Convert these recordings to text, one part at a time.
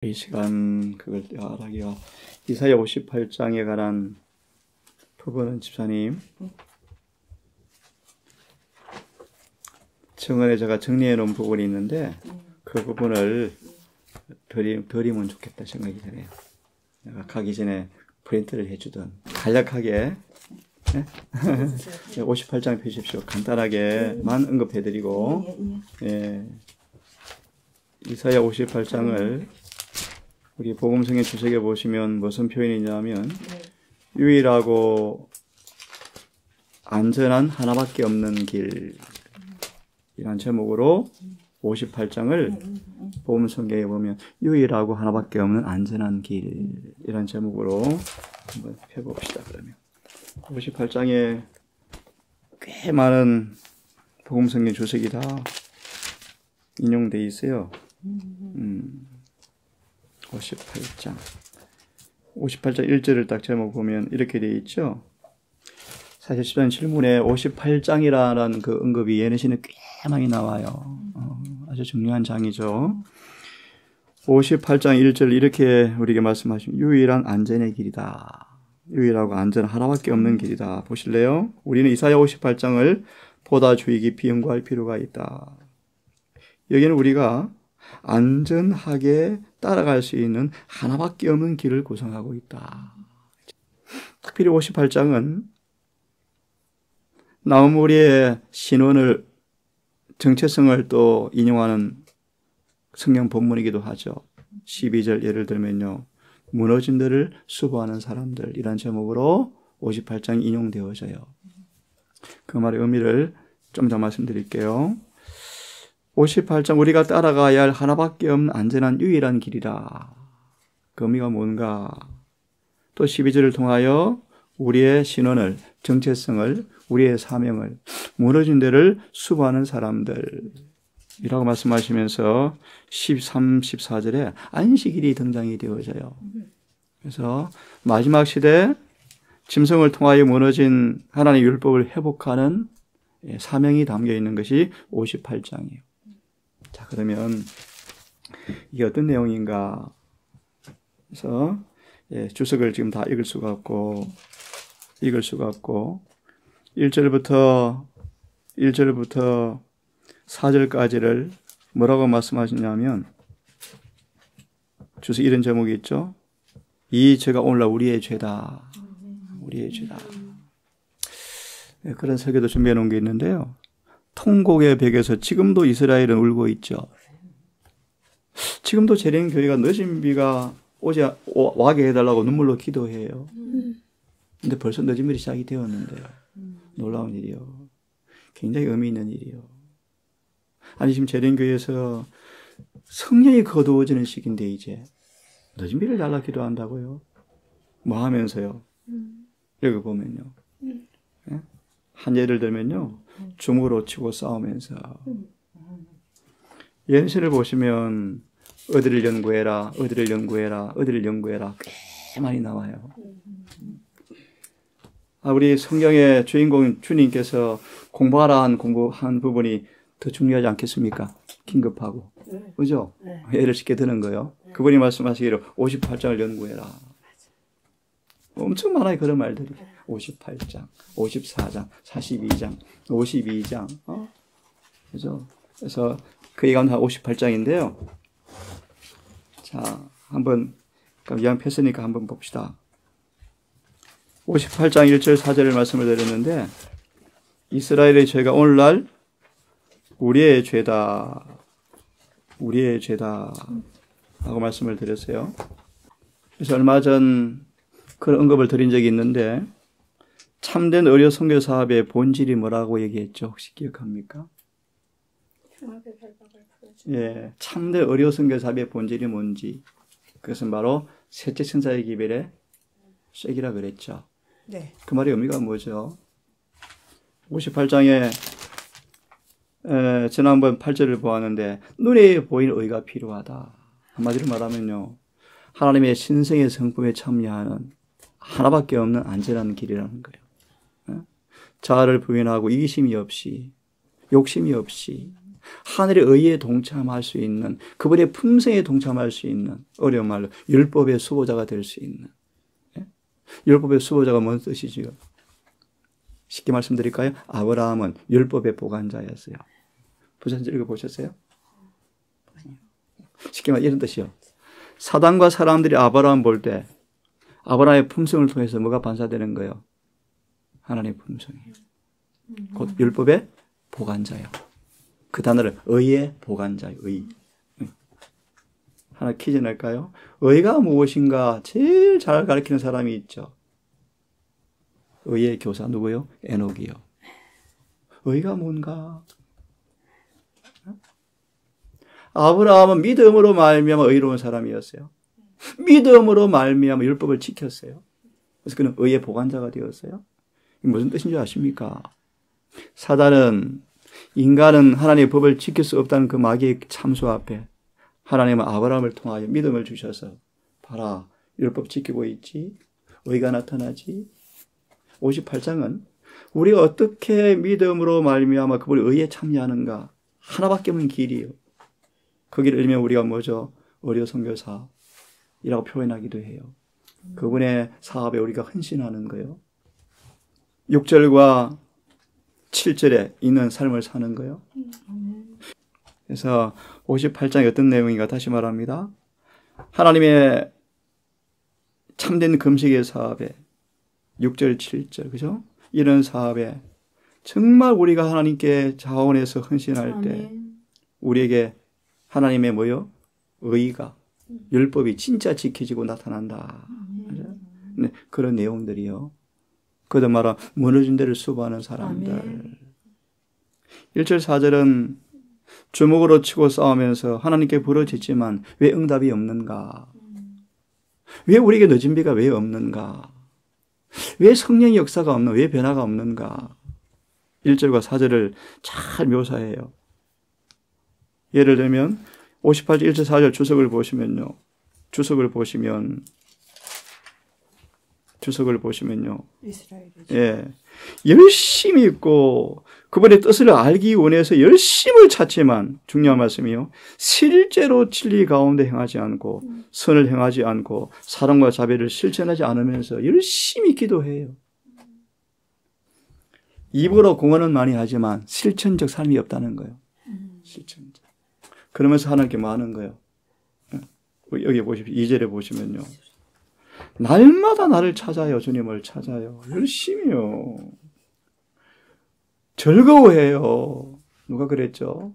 이 시간 그걸 말하기가 이사야 58장에 관한 부분은 집사님 청원에 제가 정리해 놓은 부분이 있는데 그 부분을 드리면 좋겠다 생각이 드네요. 내가 가기 전에 프린트를 해주던 간략하게 58장 펴십시오. 간단하게만 언급해드리고 이사야 58장을 우리 복음성의 주석에 보시면 무슨 표현이냐면 유일하고 안전한 하나밖에 없는 길이란 제목으로 58장을 복음성경에 보면 유일하고 하나밖에 없는 안전한 길이란 제목으로 한번 펴봅시다. 그러면 58장에 꽤 많은 복음성경 주석이 다 인용되어 있어요. 58장 1절을 딱 제목 보면 이렇게 되어 있죠. 사실 시편 질문에 58장이라는 그 언급이 예내시는 꽤 많이 나와요. 아주 중요한 장이죠. 58장 1절 이렇게 우리에게 말씀하시면 유일한 안전의 길이다. 유일하고 안전 하나밖에 없는 길이다. 보실래요? 우리는 이사야 58장을 보다 주의 깊이 연구할 필요가 있다. 여기는 우리가 안전하게 따라갈 수 있는 하나밖에 없는 길을 구성하고 있다. 특별히 58장은 나무무리의 신원을 정체성을 또 인용하는 성경 본문이기도 하죠. 12절 예를 들면요. 무너진 데를 수보하는 사람들이란 제목으로 58장이 인용되어져요. 그 말의 의미를 좀 더 말씀드릴게요. 58장 우리가 따라가야 할 하나밖에 없는 안전한 유일한 길이라. 그 의미가 뭔가? 또 12절을 통하여 우리의 신원을, 정체성을, 우리의 사명을, 무너진 데를 수고하는 사람들이라고 말씀하시면서 13, 14절에 안식일이 등장이 되어져요. 그래서 마지막 시대 짐승을 통하여 무너진 하나님의 율법을 회복하는 사명이 담겨 있는 것이 58장이에요. 자, 그러면 이게 어떤 내용인가? 그래서 주석을 지금 다 읽을 수가 없고 1절부터 4절까지를 뭐라고 말씀하시냐면 주석 이런 제목이 있죠. 이 죄가 오늘날 우리의 죄다. 우리의 죄다. 그런 설교도 준비해 놓은 게 있는데요. 통곡의 벽에서 지금도 이스라엘은 울고 있죠. 지금도 재림교회가 늦은 비가 와게 해달라고 눈물로 기도해요. 근데 벌써 늦은 일이 시작이 되었는데요. 놀라운 일이요. 굉장히 의미 있는 일이요. 아니 지금 재림교회에서 성령이 거두어지는 시기인데 이제 늦은 비를 달라 기도한다고요. 뭐 하면서요. 여기 보면요. 한 예를 들면요. 주먹으로 치고 싸우면서 연신을 보시면 어디를 연구해라, 어디를 연구해라, 어디를 연구해라 꽤 많이 나와요. 우리 성경의 주인공 주님께서 공부하라 공부한 부분이 더 중요하지 않겠습니까? 긴급하고. 그죠? 예를 쉽게 드는 거요. 그분이 말씀하시기로 58장을 연구해라. 엄청 많아요. 그런 말들이. 58장, 54장, 42장, 52장. 그죠? 그래서 그 가운데 58장인데요. 자, 한번, 이왕 폈으니까 한번 봅시다. 58장 1절 4절을 말씀을 드렸는데, 이스라엘의 죄가 오늘날 우리의 죄다. 우리의 죄다. 라고 말씀을 드렸어요. 그래서 얼마 전 그런 언급을 드린 적이 있는데, 참된 의료 선교 사업의 본질이 뭐라고 얘기했죠? 혹시 기억합니까? 예, 참된 의료 선교 사업의 본질이 뭔지. 그것은 바로 셋째 천사의 기별의 쐐기라 그랬죠. 네. 그 말의 의미가 뭐죠? 58장에 지난번 8절을 보았는데 눈에 보이는 의가 필요하다. 한마디로 말하면요. 하나님의 신성의 성품에 참여하는 하나밖에 없는 안전한 길이라는 거예요. 자아를 부인하고 이기심이 없이 욕심이 없이 하늘의 의에 동참할 수 있는, 그분의 품성에 동참할 수 있는, 어려운 말로 율법의 수호자가 될 수 있는. 예? 율법의 수호자가 뭔 뜻이지요? 쉽게 말씀드릴까요? 아브라함은 율법의 보관자였어요. 부산지 읽어보셨어요? 쉽게 말해 이런 뜻이요. 사단과 사람들이 아브라함 볼 때 아브라함의 품성을 통해서 뭐가 반사되는 거예요? 하나님의 품성이. 곧 율법의 보관자요. 그 단어를 의의 보관자요. 의. 하나 퀴즈 낼까요? 의가 무엇인가 제일 잘 가르치는 사람이 있죠. 의의 교사 누구요? 에녹이요. 의가 뭔가? 아브라함은 믿음으로 말미암아 의로운 사람이었어요. 믿음으로 말미암아 율법을 지켰어요. 그래서 그는 의의 보관자가 되었어요. 이게 무슨 뜻인 줄 아십니까? 사단은 인간은 하나님의 법을 지킬 수 없다는 그 마귀의 참소 앞에 하나님은 아브라함을 통하여 믿음을 주셔서 봐라, 율법 지키고 있지? 의가 나타나지? 58장은 우리가 어떻게 믿음으로 말미암아 그분의 의에 참여하는가 하나밖에 없는 길이에요. 그 길을 읽으면 우리가 뭐죠? 의료 선교사이라고 표현하기도 해요. 그분의 사업에 우리가 헌신하는 거예요. 6절과 7절에 있는 삶을 사는 거예요. 그래서 58장이 어떤 내용인가 다시 말합니다. 하나님의 참된 금식의 사업에 6절, 7절, 그죠? 이런 사업에 정말 우리가 하나님께 자원해서 헌신할 때 우리에게 하나님의 뭐요? 의가, 율법이 진짜 지켜지고 나타난다. 네, 그런 내용들이요. 그도 말하 무너진 데를 수고하는 사람들. 아멘. 1절 4절은 주먹으로 치고 싸우면서 하나님께 부르짖지만 왜 응답이 없는가? 왜 우리에게 늦은 비가 왜 없는가? 왜 성령의 역사가 없는, 왜 변화가 없는가? 1절과 4절을 잘 묘사해요. 예를 들면 58절 1절 4절 주석을 보시면요. 예, 열심히 있고 그분의 뜻을 알기 원해서 열심을 찾지만 중요한 말씀이요. 실제로 진리 가운데 행하지 않고 선을 행하지 않고 사랑과 자비를 실천하지 않으면서 열심히 기도해요. 입으로 공언은 많이 하지만 실천적 삶이 없다는 거예요. 실천적. 그러면서 하나님께 뭐 하는 거예요? 여기 보십시오. 2절에 보시면요. 날마다 나를 찾아요. 주님을 찾아요. 열심히요. 즐거워해요. 누가 그랬죠?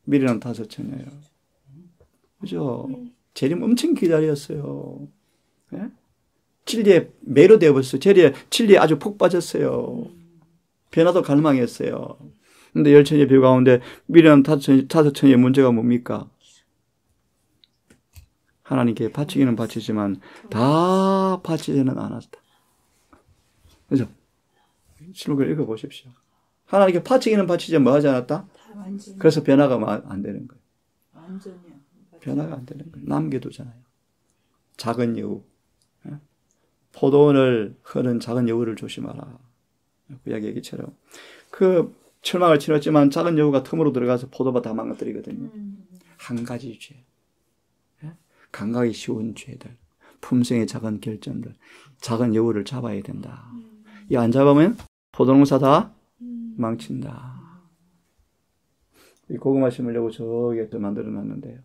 미리랑 5처녀예요. 그죠? 재림 엄청 기다렸어요. 예? 진리에 매료되어 버렸어요. 진리에 아주 푹 빠졌어요. 변화도 갈망했어요. 근데 10처녀의 배 가운데 미리랑 5처녀의 문제가 뭡니까? 하나님께 바치기는 바치지만 다 바치지는 않았다. 그죠? 실록을 읽어보십시오. 하나님께 바치기는 바치지만 뭐 하지 않았다? 그래서 변화가 안 되는 거예요. 변화가 안 되는 거예요. 남겨두잖아요. 작은 여우. 포도원을 흐는 작은 여우를 조심하라. 구약 얘기처럼. 그 철망을 치렀지만 작은 여우가 틈으로 들어가서 포도밭 다 망가뜨리거든요. 한 가지 죄. 감각이 쉬운 죄들, 품성의 작은 결점들, 작은 여우를 잡아야 된다. 이 안 잡으면 포도농사 다 망친다. 이 고구마 심으려고 저기에 또 만들어놨는데요.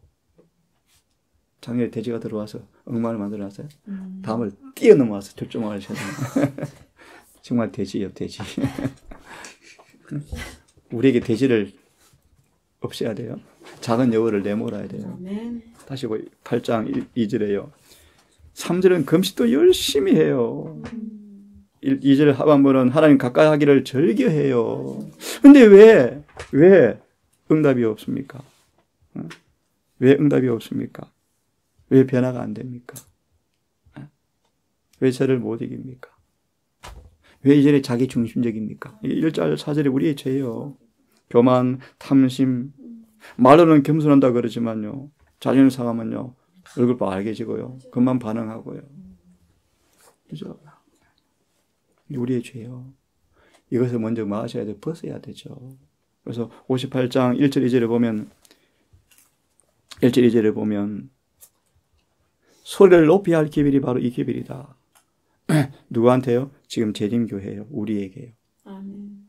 작년에 돼지가 들어와서 엉망을 만들어놨어요. 담을 뛰어넘어와서 절조망을 쳤어요. 정말 돼지예요, 돼지. 우리에게 돼지를 없애야 돼요. 작은 여우를 내몰아야 돼요. 다시 8장 2절에요. 3절은 금식도 열심히 해요. 2절 하반부는 하나님 가까이 하기를 즐겨해요. 근데 왜 응답이 없습니까? 왜 응답이 없습니까? 왜 변화가 안 됩니까? 왜 저를 못 이깁니까? 왜 이전에 자기 중심적입니까? 1절 4절이 우리의 죄예요. 교만, 탐심, 말로는 겸손한다 그러지만요. 자존심 상하면요. 얼굴 빨개지고요. 그만 반응하고요. 그죠? 우리의 죄요. 이것을 먼저 마셔야 돼. 벗어야 되죠. 그래서 58장 1절 2절에 보면 1절 2절에 보면 소리를 높이 할 기별이 바로 이 기별이다. 누구한테요? 지금 재림교회예요. 우리에게요.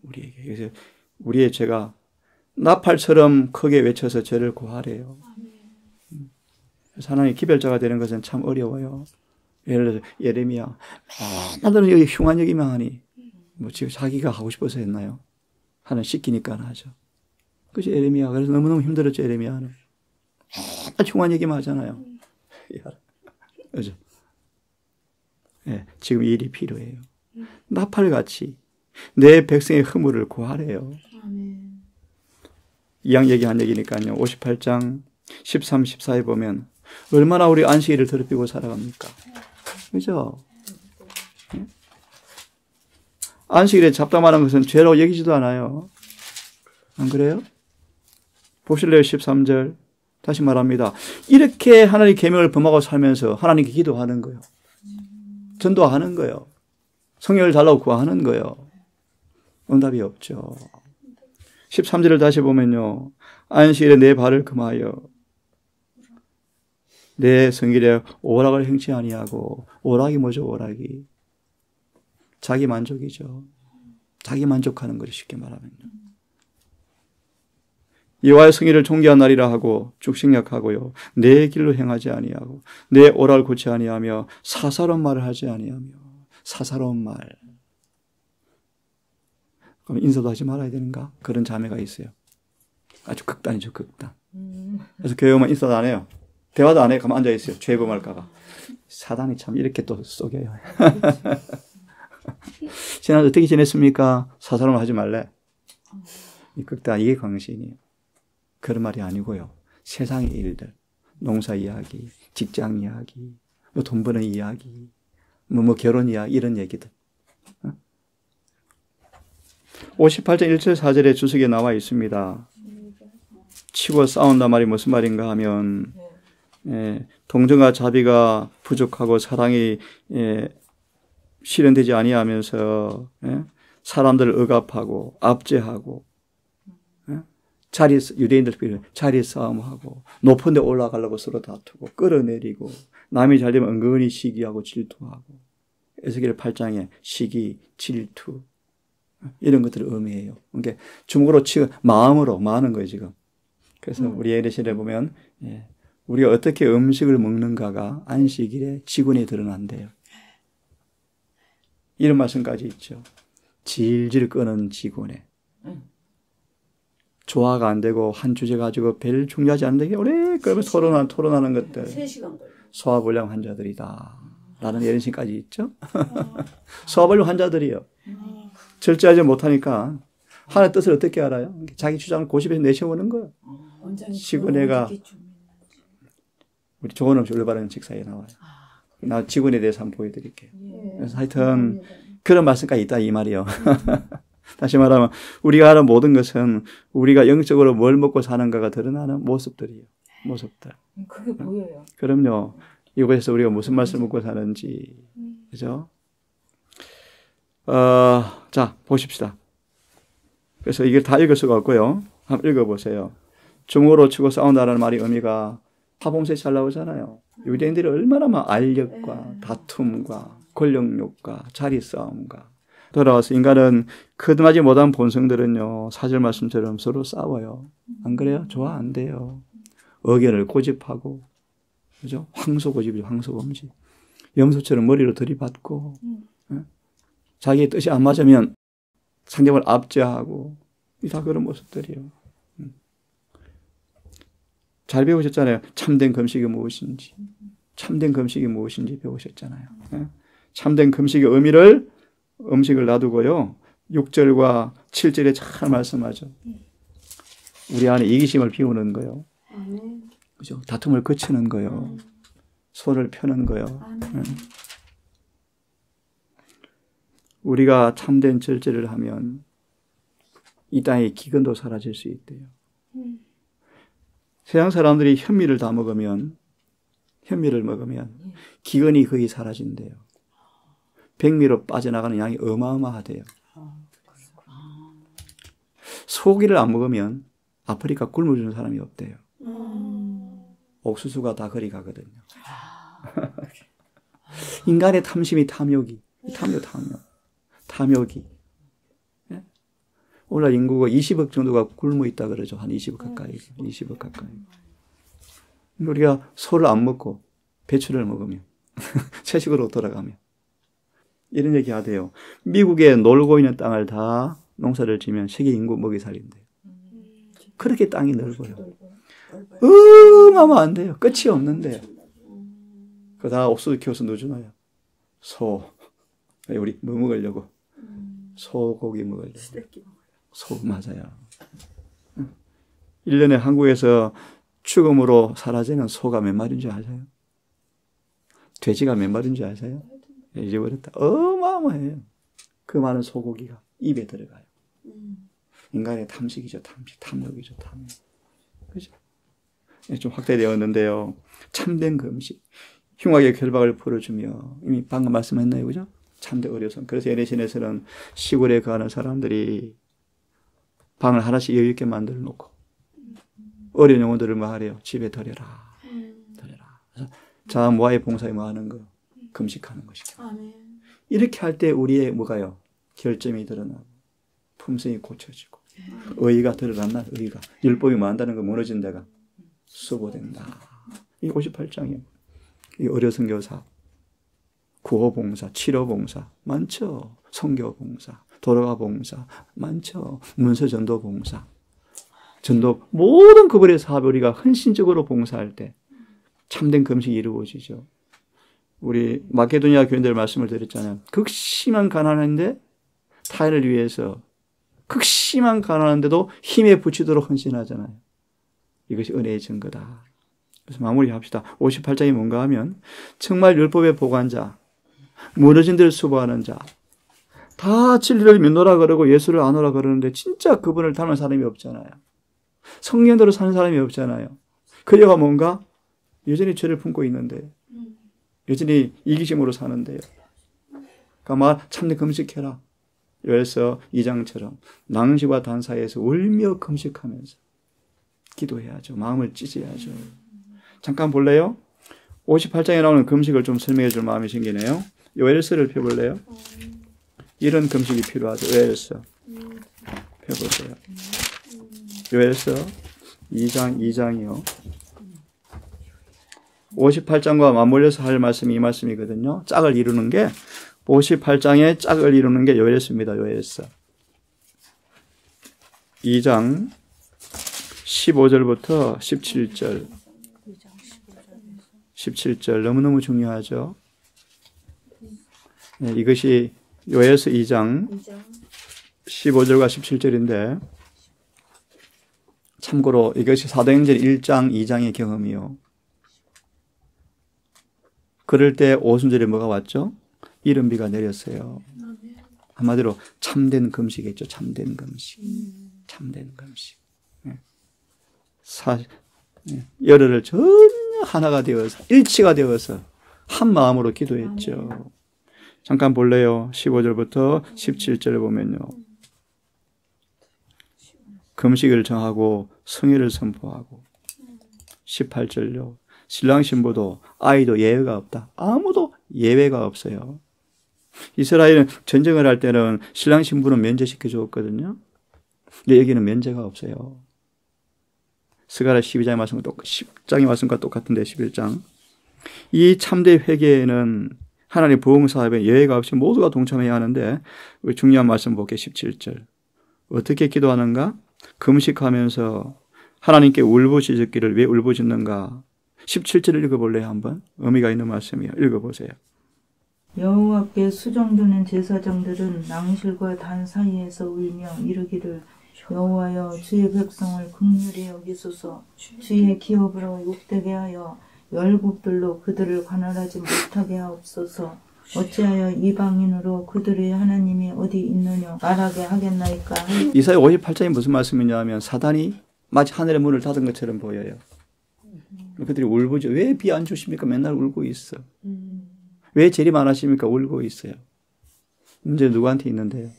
우리에게. 그래서 우리의 죄가 나팔처럼 크게 외쳐서 죄를 고하래요. 그래서 하나님 기별자가 되는 것은 참 어려워요. 예를 들어서 예레미야 맨날 너는 여기 흉한 얘기만 하니 뭐 지금 자기가 하고 싶어서 했나요? 하나님 시키니까 하죠. 그죠? 예레미야. 그래서 너무너무 힘들었죠. 예레미야는 맨날 흉한 얘기만 하잖아요. 그죠? 네, 지금 이 일이 필요해요. 나팔같이 내 백성의 허물을 고하래요. 이양 얘기한 얘기니까요. 58장 13, 14에 보면 얼마나 우리 안식일을 더럽히고 살아갑니까? 그죠? 안식일에 잡담하는 것은 죄로 여기지도 않아요. 안 그래요? 보실래요? 13절. 다시 말합니다. 이렇게 하나님 계명을 범하고 살면서 하나님께 기도하는 거예요. 전도하는 거예요. 성령을 달라고 구하는 거예요. 응답이 없죠. 13절을 다시 보면요. 안식일에 내 발을 금하여 내 성길에 오락을 행치 아니하고, 오락이 뭐죠? 오락이 자기 만족이죠. 자기 만족하는 거죠. 쉽게 말하면요. 여호와의 성일을 존귀한 날이라 하고 죽식약하고요. 내 길로 행하지 아니하고 내 오락을 고치 아니하며 사사로운 말을 하지 아니하며. 사사로운 말. 그럼 인사도 하지 말아야 되는가? 그런 자매가 있어요. 아주 극단이죠. 극단. 그래서 교회 오면 인사도 안 해요. 대화도 안 해. 가만 앉아있어요. 죄 범할까봐. 사단이 참 이렇게 또 속여요. 지난 어떻게 지냈습니까? 사사로운 하지 말래. 이 극단, 이게 광신이에요. 그런 말이 아니고요. 세상의 일들, 농사 이야기, 직장 이야기, 뭐 돈 버는 이야기, 뭐 결혼 이야기, 이런 얘기들. 58장 1절 4절에 주석에 나와 있습니다. 치고 싸운단 말이 무슨 말인가 하면, 동정과 자비가 부족하고 사랑이 실현되지 아니하면서 사람들을 억압하고 압제하고 유대인들 자리 싸움하고 높은 데 올라가려고 서로 다투고 끌어내리고 남이 잘 되면 은근히 시기하고 질투하고 에스겔 8장에 시기, 질투 이런 것들을 의미해요. 그러니까 주먹으로 치고 마음으로 많은 거예요 지금. 그래서 우리 예레시에 보면 우리가 어떻게 음식을 먹는가가 안식일에 지군에 드러난대요. 이런 말씀까지 있죠. 질질 끄는 지군에. 조화가 안 되고 한 주제 가지고 별 중요하지 않은데 오래 끌면서 토론하는 것들. 3시간 걸려. 소화불량 환자들이다. 라는 예언신까지 있죠. 소화불량 환자들이요. 절제하지 못하니까 하나의 뜻을 어떻게 알아요? 자기 주장을 고집해서 내세우는 거예요. 지구내가 우리 좋은 음식 올바른 직사에 나와요. 나 지구에 대해서 한번 보여드릴게요. 그래서 하여튼 그런 말씀까지 있다 이 말이요. 다시 말하면 우리가 하는 모든 것은 우리가 영적으로 뭘 먹고 사는가가 드러나는 모습들이에요. 모습들. 그게 보여요. 그럼요. 이곳에서 우리가 무슨 말씀을 먹고 사는지. 그죠? 자, 보십시다. 그래서 이게 다 읽을 수가 없고요. 한번 읽어보세요. 주먹으로 치고 싸운다는 말이 의미가 파봉세에 잘 나오잖아요. 유대인들이 얼마나 막 알력과 다툼과 권력욕과 자리 싸움과 돌아와서 인간은 거듭나지 못한 본성들은요 4절 말씀처럼 서로 싸워요. 안 그래요? 좋아 안 돼요. 의견을 고집하고 그죠? 황소고집이죠. 황소검지. 염소처럼 머리로 들이받고 자기의 뜻이 안 맞으면 상대방을 압제하고 다 그런 모습들이에요. 잘 배우셨잖아요. 참된 금식이 무엇인지. 참된 금식이 무엇인지 배우셨잖아요. 참된 금식의 의미를 음식을 놔두고요. 6절과 7절에 잘 말씀하죠. 우리 안에 이기심을 비우는 거요. 그죠? 다툼을 그치는 거요. 손을 펴는 거요. 우리가 참된 절제를 하면 이 땅의 기근도 사라질 수 있대요. 세상 사람들이 현미를 먹으면 기근이 거의 사라진대요. 백미로 빠져나가는 양이 어마어마하대요. 소고기를 안 먹으면 아프리카 굶어주는 사람이 없대요. 옥수수가 다 거리 가거든요. 인간의 탐심이 탐욕이. 탐욕이. 예? 오늘날 인구가 20억 정도가 굶어 있다 그러죠. 한 20억 가까이. 20억 가까이. 우리가 소를 안 먹고 배추를 먹으면 채식으로 돌아가면 이런 얘기 하대요. 미국에 놀고 있는 땅을 다 농사를 지면 세계 인구 먹이 살린대요. 그렇게 땅이 넓어요. 하면 안 돼요. 끝이 없는데요. 그거 다 옥수수 키워서 넣어주나요? 소. 우리 뭐 먹으려고? 소고기 먹으려고. 소, 맞아요. 1년에 한국에서 죽음으로 사라지는 소가 몇 마리인 줄 아세요? 돼지가 몇 마리인 줄 아세요? 잊어버렸다. 어마어마해요. 그 많은 소고기가 입에 들어가요. 인간의 탐식이죠. 탐욕이죠. 탐욕. 그죠? 좀 확대되었는데요. 참된 금식. 흉악의 결박을 풀어주며, 이미 방금 말씀했나요? 그죠? 참된 의료선. 그래서 예레신에서는 시골에 가는 사람들이 방을 하나씩 여유있게 만들어 놓고, 어려운 영혼들을 뭐 하래요? 집에 들여라. 그래서 자모아의 봉사에 뭐 하는 거? 금식하는 것이죠. 이렇게 할 때 우리의 뭐가요? 결점이 드러나고, 품성이 고쳐지고, 의의가 드러난다. 의의가. 율법이 뭐 한다는 거 무너진 데가 수보된다. 이 58장이에요. 이 의료선교사, 구호봉사, 치료봉사 많죠. 선교봉사, 도로가봉사 많죠. 문서전도봉사, 전도 모든 그분의 사업을 우리가 헌신적으로 봉사할 때 참된 금식이 이루어지죠. 우리 마케도니아 교인들 말씀을 드렸잖아요. 극심한 가난한데 타인을 위해서 극심한 가난한데도 힘에 부치도록 헌신하잖아요. 이것이 은혜의 증거다. 그래서 마무리합시다. 58장이 뭔가 하면 정말 율법의 보관자, 무너진 데를 수고하는 자, 다 진리를 믿노라 그러고 예수를 안 오라 그러는데 진짜 그분을 닮은 사람이 없잖아요. 성령대로 사는 사람이 없잖아요. 그녀가 뭔가 여전히 죄를 품고 있는데, 여전히 이기심으로 사는데요. 그러니까 참된 금식해라. 요엘서 2장처럼 낭시와 단 사이에서 울며 금식하면서 기도해야죠. 마음을 찢어야죠. 잠깐 볼래요? 58장에 나오는 금식을 좀 설명해 줄 마음이 생기네요. 요엘서를 펴볼래요? 이런 금식이 필요하죠. 요엘서 펴보세요. 요엘서 2장이요. 58장과 맞물려서 할 말씀이 이 말씀이거든요. 짝을 이루는 게 58장의 짝을 이루는 게 요엘서입니다. 요엘서 2장 15절부터 17절 17절 너무너무 중요하죠. 네, 이것이 요엘서 2장 15절과 17절인데 참고로 이것이 사도행전 1장 2장의 경험이요. 그럴 때 오순절에 뭐가 왔죠? 이른비가 내렸어요. 한마디로 참된 금식이죠. 참된 금식. 참된 금식. 열흘을 전혀 하나가 되어서 일치가 되어서 한 마음으로 기도했죠. 잠깐 볼래요? 15절부터 17절을 보면요. 금식을 정하고 성회를 선포하고 18절요. 신랑 신부도 아이도 예외가 없다. 아무도 예외가 없어요. 이스라엘은 전쟁을 할 때는 신랑 신부는 면제시켜 줬거든요. 근데 여기는 면제가 없어요. 스가랴 12장의 말씀과 10장의 말씀과 똑같은데 11장. 이 참된 회개에는 하나님 부흥사업에 예외가 없이 모두가 동참해야 하는데 우리 중요한 말씀 볼게요. 17절. 어떻게 기도하는가? 금식하면서 하나님께 울부짖기를 왜 울부짖는가? 17절을 읽어볼래요? 한번. 의미가 있는 말씀이에요. 읽어보세요. 여호와께 수종드는 제사장들은 낭실과 단 사이에서 울며 이르기를 여호와여 주의 백성을 긍휼히 여기소서. 주의 기업으로 욕되게 하여 열국들로 그들을 관할하지 못하게 하옵소서. 어찌하여 이방인으로 그들의 하나님이 어디 있느냐 말하게 하겠나이까. 이사야 58장이 무슨 말씀이냐 하면 사단이 마치 하늘의 문을 닫은 것처럼 보여요. 그들이 울부짖어. 왜 비 안 주십니까? 맨날 울고 있어. 왜 재림 안 하십니까? 울고 있어요. 문제는 누구한테 있는데요?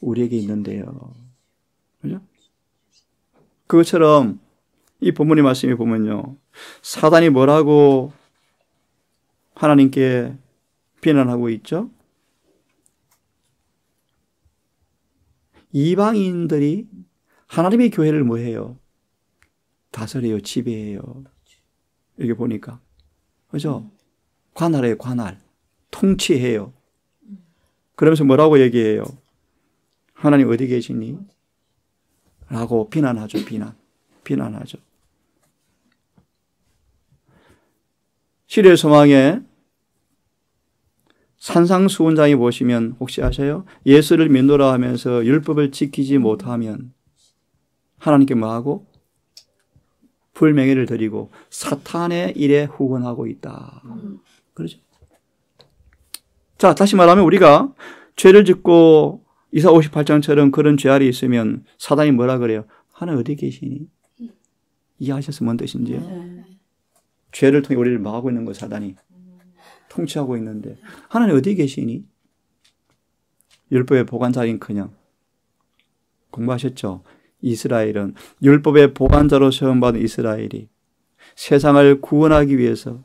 우리에게 있는데요. 그죠? 그것처럼 이 본문의 말씀에 보면요. 사단이 뭐라고 하나님께 비난하고 있죠? 이방인들이 하나님의 교회를 뭐 해요? 다스려요, 지배해요. 이렇게 보니까. 그죠? 관할해요, 관할. 통치해요. 그러면서 뭐라고 얘기해요? 하나님 어디 계시니? 라고 비난하죠, 비난하죠. 시리의 소망에 산상수훈장에 보시면 혹시 아세요? 예수를 믿노라 하면서 율법을 지키지 못하면 하나님께 뭐하고? 불명예를 드리고 사탄의 일에 후원하고 있다. 그렇죠? 자, 다시 말하면 우리가 죄를 짓고 이사 58장처럼 그런 죄알이 있으면 사단이 뭐라 그래요? 하나님 어디 계시니? 이해하셨으면 뭔 뜻인지요? 죄를 통해 우리를 막고 있는 거 사단이 통치하고 있는데 하나님 어디 계시니? 율법의 보관자인커녕 공부하셨죠? 이스라엘은 율법의 보관자로 시험받은 이스라엘이 세상을 구원하기 위해서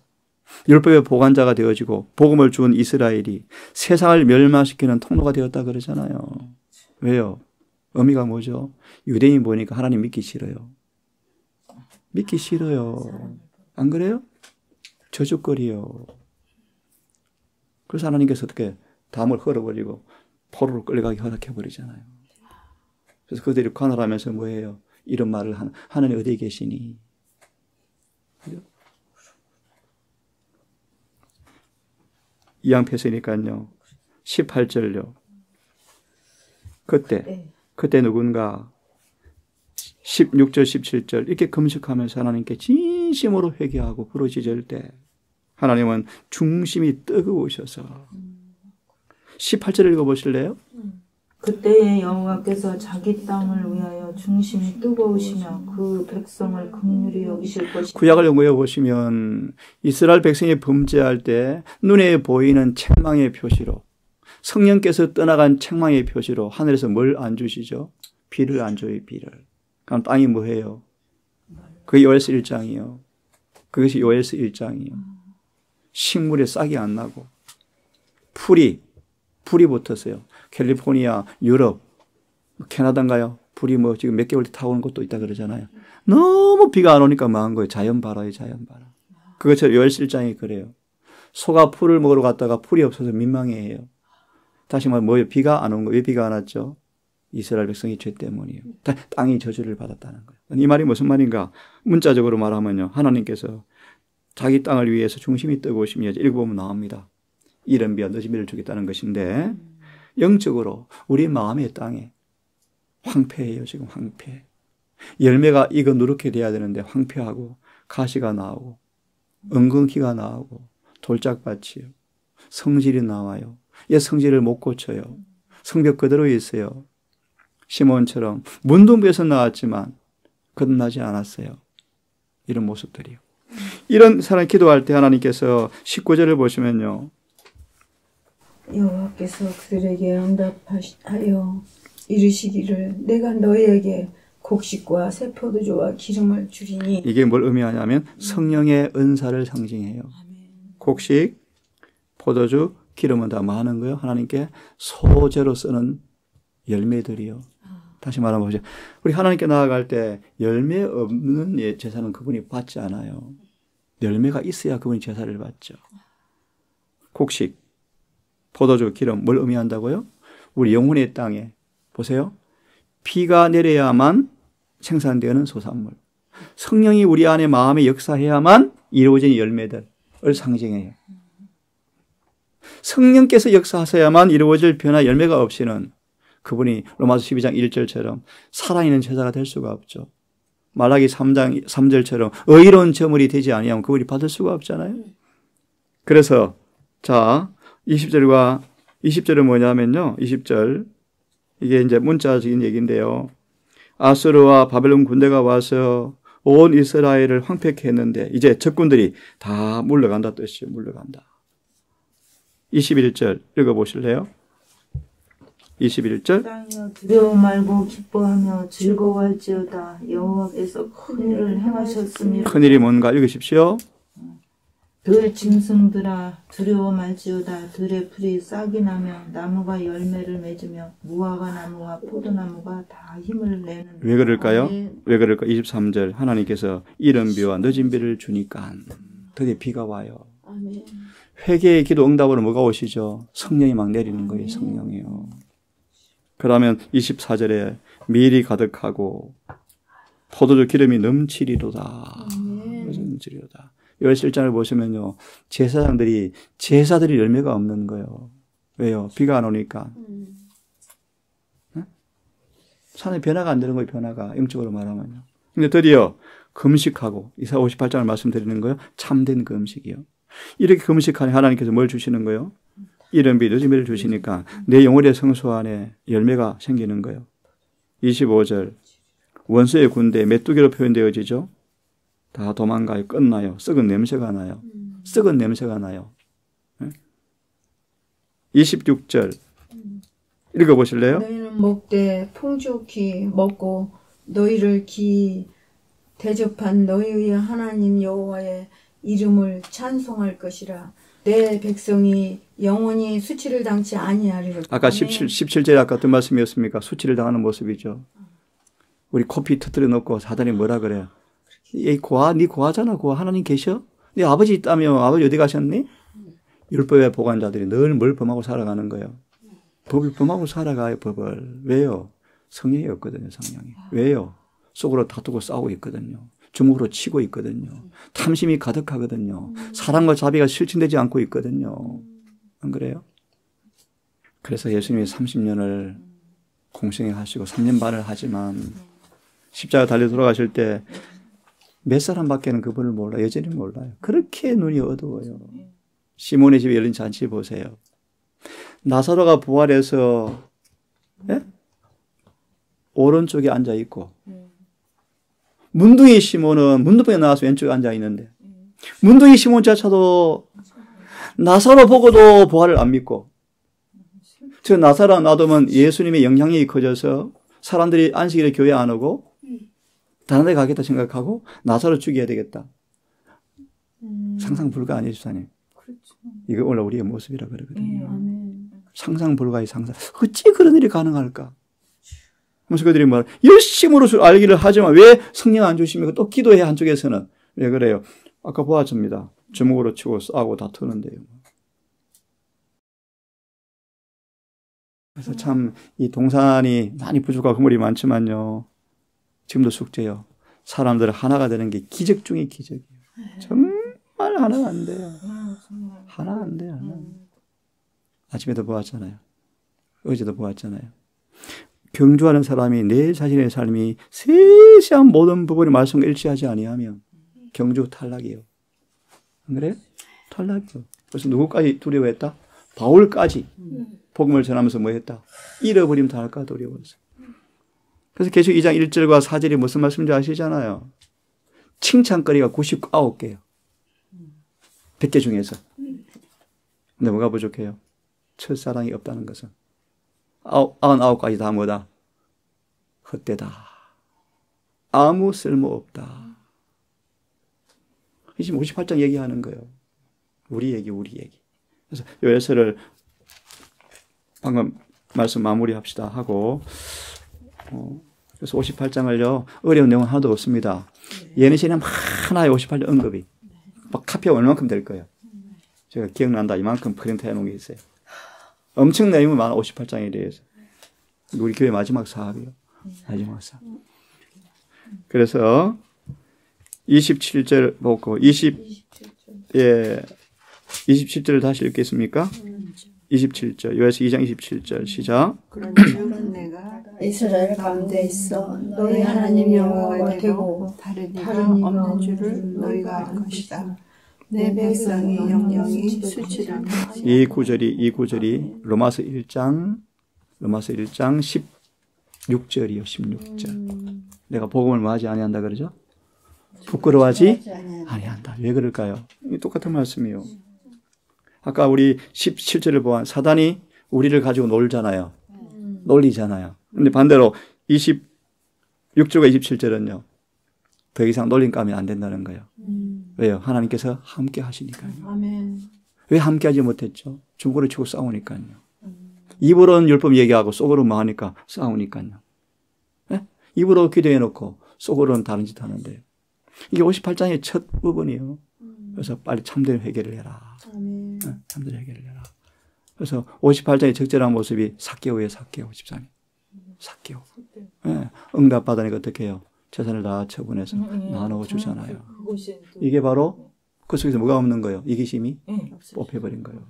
율법의 보관자가 되어지고 복음을 준 이스라엘이 세상을 멸망시키는 통로가 되었다 그러잖아요. 왜요? 의미가 뭐죠? 유대인 보니까 하나님 믿기 싫어요. 믿기 싫어요. 안 그래요? 저주거리요. 그래서 하나님께서 어떻게 담을 헐어버리고 포로로 끌려가게 허락해버리잖아요. 그래서 그들이 관할하면서 뭐예요? 이런 말을 하나님 어디에 계시니? 이양패스니까요. 18절요. 그때 누군가 16절 17절 이렇게 금식하면서 하나님께 진심으로 회개하고 부르짖을 때 하나님은 중심이 뜨거우셔서 18절 읽어보실래요? 그때에 여호와께서 자기 땅을 위하여 중심이 뜨거우시며 그 백성을 긍휼히 여기실 것이다. 구약을 연구해 보시면 이스라엘 백성이 범죄할 때 눈에 보이는 책망의 표시로 성령께서 떠나간 책망의 표시로 하늘에서 뭘 안 주시죠? 비를 안 줘요. 비를. 그럼 땅이 뭐해요? 그게 요엘서 1장이요. 그것이 요엘서 1장이요. 식물에 싹이 안 나고 풀이 붙었어요. 캘리포니아, 유럽, 캐나다인가요? 불이 뭐 지금 몇 개월 타오는 곳도 있다 그러잖아요. 너무 비가 안 오니까 망한 거예요. 자연발화예요, 자연발화. 그것처럼 요엘서 1장이 그래요. 소가 풀을 먹으러 갔다가 풀이 없어서 민망해해요. 다시 말하면 뭐예요? 비가 안 온 거예요. 왜 비가 안 왔죠? 이스라엘 백성이 죄 때문이에요. 땅이 저주를 받았다는 거예요. 이 말이 무슨 말인가? 문자적으로 말하면요. 하나님께서 자기 땅을 위해서 중심이 뜨거우시며 읽어보면 나옵니다. 이른 비와 늦은 비를 주겠다는 것인데 영적으로 우리 마음의 땅에 황폐해요. 지금 황폐. 열매가 익어 누렇게 돼야 되는데 황폐하고 가시가 나오고 엉겅퀴가 나오고 돌짝밭이요. 성질이 나와요. 얘 성질을 못 고쳐요. 성벽 그대로 있어요. 시몬처럼 문둥부에서 나왔지만 거듭나지 않았어요. 이런 모습들이요. 이런 사람 기도할 때 하나님께서 19절을 보시면요. 여호와께서 그들에게 응답하여 이르시기를 내가 너희에게 곡식과 새 포도주와 기름을 주리니. 이게 뭘 의미하냐면 성령의 은사를 상징해요. 곡식, 포도주, 기름은 다 뭐 하는 거예요? 하나님께 소재로 쓰는 열매들이요. 다시 말하면 보세요. 우리 하나님께 나아갈 때 열매 없는 제사는 그분이 받지 않아요. 열매가 있어야 그분이 제사를 받죠. 곡식, 포도주, 기름 뭘 의미한다고요? 우리 영혼의 땅에 보세요. 비가 내려야만 생산되는 소산물. 성령이 우리 안에 마음에 역사해야만 이루어진 열매들을 상징해요. 성령께서 역사하셔야만 이루어질 변화 열매가 없이는 그분이 로마서 12장 1절처럼 살아있는 제사가 될 수가 없죠. 말라기 3장 3절처럼 의로운 제물이 되지 아니하면 그분이 받을 수가 없잖아요. 그래서 자 20절은 뭐냐면요. 20절 이게 이제 문자적인 얘기인데요. 아수르와 바벨론 군대가 와서 온 이스라엘을 황폐케 했는데 이제 적군들이 다 물러간다 뜻이에요. 물러간다. 21절 읽어보실래요? 21절. 땅이여 두려워 말고 기뻐하며 즐거워할지어다. 여호와께서 큰 일을 행하셨으니 큰일이 뭔가 읽으십시오. 들 짐승들아 두려워 말지어다. 들의 풀이 싹이 나며 나무가 열매를 맺으며 무화과 나무와 포도나무가 다 힘을 내는. 왜 그럴까요? 아멘. 왜 그럴까? 23절 하나님께서 이른 비와 늦은 비를 주니까 드디어 비가 와요. 아멘. 회개의 기도 응답으로 뭐가 오시죠? 성령이 막 내리는 거예요. 성령이요. 그러면 24절에 밀이 가득하고 포도주 기름이 넘치리로다. 넘치리로다. 17장을 보시면요. 제사들이 열매가 없는 거예요. 왜요? 비가 안 오니까. 응? 산에 변화가 안 되는 거예요. 변화가. 영적으로 말하면요. 근데 드디어 금식하고 이사 58장을 말씀드리는 거예요. 참된 금식이요. 이렇게 금식하니 하나님께서 뭘 주시는 거예요? 이른 비 늦은 비를 주시니까 내 영혼의 성소 안에 열매가 생기는 거예요. 25절 원수의 군대 메뚜기로 표현되어지죠. 다 도망가요. 끝나요. 썩은 냄새가 나요. 썩은 냄새가 나요. 26절 읽어보실래요? 너희는 먹되 풍족히 먹고 너희를 기 대접한 너희의 하나님 여호와의 이름을 찬송할 것이라. 내 백성이 영원히 수치를 당치 아니하리라. 아까 17절에 아까 어떤 말씀이었습니까? 수치를 당하는 모습이죠. 우리 코피 터뜨려 놓고 사단이 뭐라 그래요? 네 고아잖아. 고아 하나님 계셔? 네 아버지 있다며 아버지 어디 가셨니? 율법의 보관자들이 늘 뭘 범하고 살아가는 거예요. 법을 범하고 살아가요. 법을. 왜요? 성령이 없거든요. 성령이. 왜요? 속으로 다투고 싸우고 있거든요. 주먹으로 치고 있거든요. 탐심이 가득하거든요. 사랑과 자비가 실천되지 않고 있거든요. 안 그래요? 그래서 예수님이 30년을 공생에 하시고 3년 반을 하지만 십자가 달려 돌아가실 때 몇 사람밖에는 그분을 몰라요. 여전히 몰라요. 그렇게 눈이 어두워요. 시몬의 집에 열린 잔치 보세요. 나사로가 부활해서 오른쪽에 앉아 있고 문둥이 시몬은 문둥이에 나와서 왼쪽에 앉아 있는데 문둥이 시몬자차도 나사로 보고도 부활을 안 믿고 저 나사로 놔두면 예수님의 영향력이 커져서 사람들이 안식일에 교회 안 오고 다른 데 가겠다 생각하고 나사로 죽여야 되겠다. 상상 불가 아니에요, 주사님. 그렇죠. 이거 원래 우리의 모습이라 그러거든요. 아멘. 상상 불가의 상상. 어찌 그런 일이 가능할까? 그래서 그들이 말 열심으로 알기를 하지만 왜 성령 안 주십니까? 또 기도해 한쪽에서는. 왜 그래요? 아까 보았습니다. 주먹으로 치고 싸우고 다투는데요. 그래서 참 이 동산이 많이 부족하고 그물이 많지만요. 지금도 숙제요. 사람들 하나가 되는 게 기적 중의 기적이에요. 정말 하나가 안 돼요. 하나 안 돼요. 하나. 아침에도 보았잖아요. 어제도 보았잖아요. 경주하는 사람이 내 자신의 삶이 세세한 모든 부분의 말씀과 일치하지 아니하면 경주 탈락이에요. 안 그래요? 탈락이요. 그래서 누구까지 두려워했다? 바울까지 복음을 전하면서 뭐 했다? 잃어버리면 당할까 두려워했어요. 그래서 계시록 2장 1절과 4절이 무슨 말씀인지 아시잖아요. 칭찬거리가 99개예요. 100개 중에서. 근데 뭐가 부족해요? 첫사랑이 없다는 것은 99가지 다 뭐다? 헛되다. 아무 쓸모없다. 지금 58장 얘기하는 거예요. 우리 얘기. 그래서 요에서를 방금 말씀 마무리합시다 하고 그래서 58장을요. 어려운 내용은 하나도 없습니다. 예언시는 하나의 58장 언급이 막 카피가 얼마만큼 될 거예요. 제가 기억난다. 이만큼 프린트 해놓은 게 있어요. 엄청 내용이 많아. 58장에 대해서. 우리 교회 마지막 사업이요. 마지막 사업. 그래서 27절 보고 27절을 다시 읽겠습니까? 27절. 요에서 2장 27절 시작. 그런즉 내가 이스라엘 가운데 있어 너희 하나님 여호와가 되고 다른 이가 없는 줄을 너희가 알 것이다. 내 백성이 영영이 수치를 당치 이 구절이 로마서 1장 16절이요. 16절. 내가 복음을 뭐하지 아니한다 그러죠? 부끄러워하지 아니한다. 왜 그럴까요? 똑같은 말씀이요. 아까 우리 17절을 보아 사단이 우리를 가지고 놀잖아요. 놀리잖아요. 근데 반대로 26절과 27절은요. 더 이상 놀림감이 안 된다는 거예요. 왜요? 하나님께서 함께 하시니까요. 아멘. 왜 함께 하지 못했죠? 중고를 치고 싸우니까요. 입으로는 율법 얘기하고 속으로는 뭐 하니까 싸우니까요. 네? 입으로 기도해놓고 속으로는 다른 짓 하는데 이게 58장의 첫 부분이에요. 그래서 빨리 참된 회개를 해라. 아멘. 네? 참된 회개를 해라. 그래서 58장의 적절한 모습이 삭개오예요. 삭개오 13장. 삭개오. 네. 응답 받으니까 어떻게 해요? 재산을 다 처분해서 나누어 주잖아요. 이게 바로 그 속에서 뭐가 없는 거예요? 이기심이 뽑혀버린 거예요.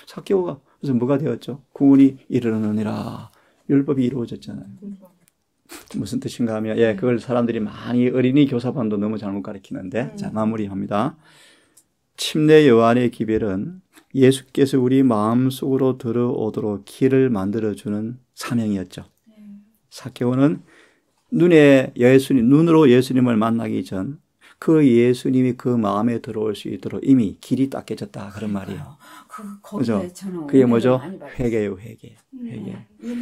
삭개오가 그래서 뭐가 되었죠? 구원이 이르느니라. 율법이 이루어졌잖아요. 무슨 뜻인가 하면 그걸 사람들이 많이 어린이 교사반도 너무 잘못 가르치는데 자 마무리합니다. 침례 요한의 기별은 예수께서 우리 마음속으로 들어오도록 길을 만들어주는 사명이었죠. 삭개오는 눈으로 예수님을 만나기 전 그 예수님이 그 마음에 들어올 수 있도록 이미 길이 닦여졌다 그런 말이에요. 그죠? 그게 뭐죠? 회개예요, 회개.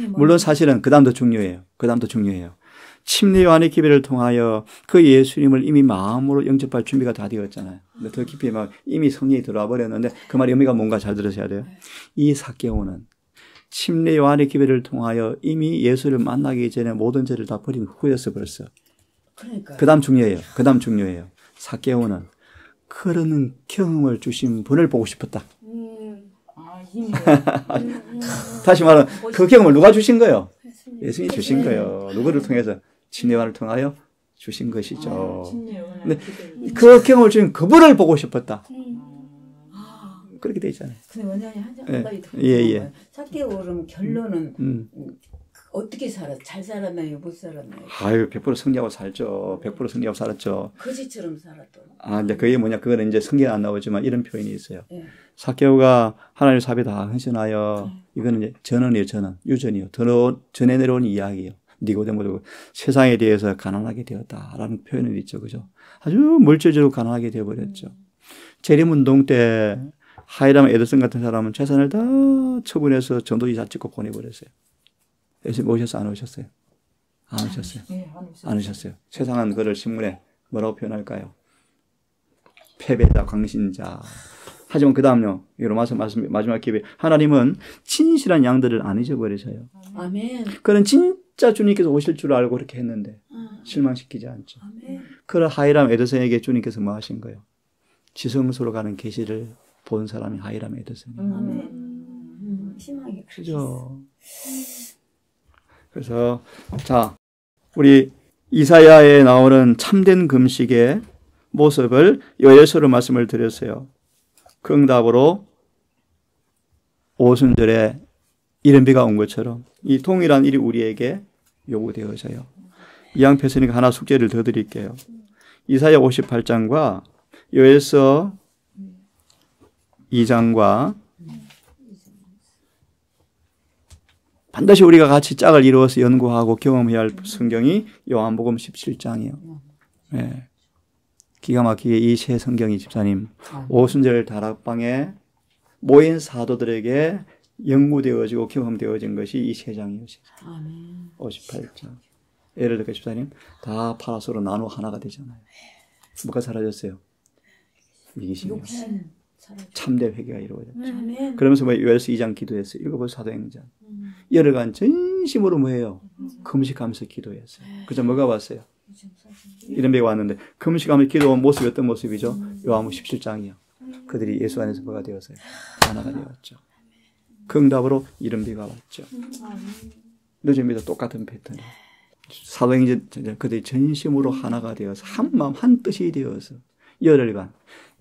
물론 사실은 그 다음도 중요해요. 침례 요한의 기별을 통하여 그 예수님을 이미 마음으로 영접할 준비가 다 되었잖아요. 근데 더 깊이 막 이미 성령이 들어와 버렸는데 그 말의 의미가 뭔가 잘 들으셔야 돼요. 이 삭개오는 침례 요한의 기별을 통하여 이미 예수를 만나기 전에 모든 죄를 다 버린 후였어 벌써. 그 다음 중요해요. 삭개오는 그런 경험을 주신 분을 보고 싶었다. 다시 말하면 그 경험을 누가 주신 거예요? 예수님이 주신 거예요. 누구를 통해서? 침례 요한을 통하여 주신 것이죠. 근데 그 경험을 주신 그분을 보고 싶었다. 그렇게 돼 있잖아요. 근데 원장님 한 가지 더 궁금해요. 삭개오 그러면 결론은 어떻게 살았? 잘 살았나요? 못 살았나요? 아유, 100% 승리하고 살죠. 100% 승리하고 살았죠. 거지처럼 살았던. 근데 그게 뭐냐? 그거는 이제 성경에 안 나오지만 이런 표현이 있어요. 삭개오가 하나님의 사업에 다 헌신하여 이거는 이제 전언이에요, 전언. 유전이요. 전해 내려온 이야기예요. 니고데모도 세상에 대해서 가난하게 되었다라는 표현이 있죠, 그죠? 아주 물질적으로 가난하게 되어버렸죠. 재림운동 때 하이람 에더슨 같은 사람은 재산을 다 처분해서 전도지사 찍고 보내버렸어요. 예수님 오셨어요? 안 오셨어요? 안 오셨어요? 안 오셨어요. 세상은 그를 신문에 뭐라고 표현할까요? 패배자, 광신자. 하지만 그 다음요. 마지막 기회. 하나님은 진실한 양들을 안 잊어버리셔요. 아멘. 그는 진짜 주님께서 오실 줄 알고 그렇게 했는데 실망시키지 않죠. 그런 하이람 에더슨에게 주님께서 뭐 하신 거예요? 지성소로 가는 계시를 본 사람이 하이람 에더슨이에요. 아멘. 희망이 그죠. 그래서 자 우리 이사야에 나오는 참된 금식의 모습을 요엘서로 말씀을 드렸어요. 그 응답으로 오순절에 이른 비가 온 것처럼 이 동일한 일이 우리에게 요구되어져요. 이왕 폈으니까 하나 숙제를 더 드릴게요. 이사야 58장과 요엘서 2장과 반드시 우리가 같이 짝을 이루어서 연구하고 경험해야 할 성경이 요한복음 17장이에요. 네. 기가 막히게 이 세 성경이 집사님 오순절 다락방에 모인 사도들에게 연구되어지고 경험되어진 것이 이 세 장이에요. 58장. 예를 들어 집사님 다 파라소로 나누어 하나가 되잖아요. 뭐가 사라졌어요? 이기심이요. 참된 회개가 이루어졌죠. 그러면서 뭐 요엘서 2장 기도했어요. 읽어보세요. 사도행전. 열흘간 전심으로 뭐해요? 금식하면서 기도했어요. 그죠? 뭐가 왔어요? 이런 배가 왔는데 금식하면서 기도한 모습이 어떤 모습이죠? 요한복음 17장이요. 그들이 예수 안에서 뭐가 되었어요? 하나가 되었죠. 그 응답으로 이런 비가 왔죠. 요즘에도 똑같은 패턴. 사도행전 그들이 전심으로 하나가 되어서 한 마음 한 뜻이 되어서 열흘간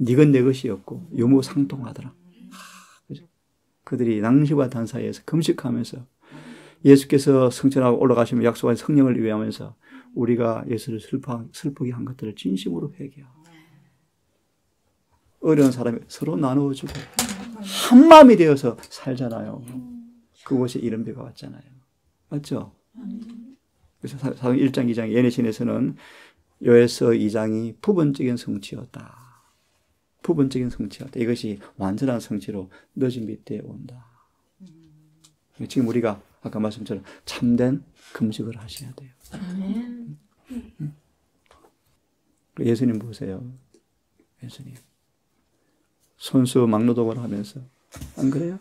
니건 내 것이었고 유무상통하더라. 그죠? 그들이 낭시와 단사에서 금식하면서 예수께서 성천하고 올라가시면 약속한 성령을 위하면서 우리가 예수를 슬프게 한 것들을 진심으로 회개하고 어려운 사람이 서로 나누어주고 한 마음이 되어서 살잖아요. 그곳에 이런 비가 왔잖아요. 맞죠? 그래서 사도행 1장 2장 예내신에서는 요엘서 2장이 부분적인 성취였다. 부분적인 성취였다. 이것이 완전한 성취로 늦은 빛에 온다. 지금 우리가 아까 말씀처럼 참된 금식을 하셔야 돼요. 예수님 보세요. 예수님. 손수 막노동을 하면서 안 그래요?